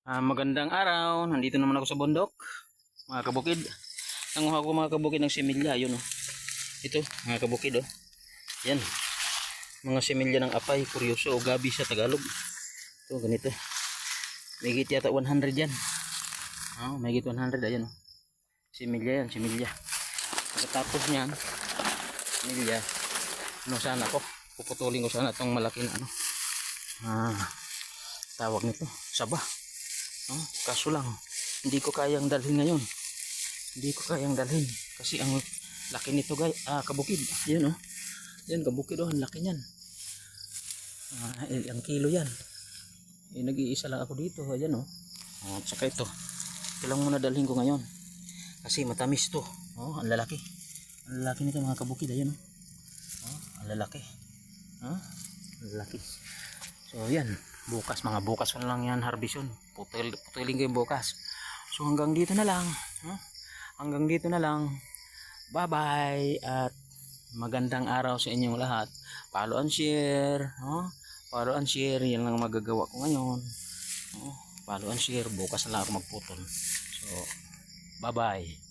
Magandang araw. Nandito naman ako sa bundok, mga kabukid. Nanguha ko mga kabukid ng similya. Yun oh. Ito, mga kabukid oh. Yan. Mga similya ng apay, kuryoso o gabi sa Tagalog. Ito, ganito. May git yata 100 yan. May git 100. Ayan oh. Similya yan, similya. Pagkatapos niyan, similya. Ano sana ko? Puputulin ko sana itong malaki na ano. Tawag nito, saba. Kaso lang hindi ko kayang dalhin ngayon, hindi ko kayang dalhin kasi ang laki nito guys. Kabukid, yun oh, yan kabukid oh, ang laki niyan. Ang kilo yan. Nag-iisa lang ako dito, ayan oh. At saka ito lang muna dalhin ko ngayon kasi matamis to. Ang lalaki, ang lalaki nito mga kabukid. Ayan oh, ang lalaki, ang lalaki. So yan, bukas, mga bukas ko na lang yan harveston. Putulin ko yung bukas. So hanggang dito na lang. Hanggang dito na lang. Bye bye at magandang araw sa inyong lahat. Follow and share. Follow and share. Yan lang magagawa ko ngayon. Follow and share. Bukas na lang ako magputol. So bye bye.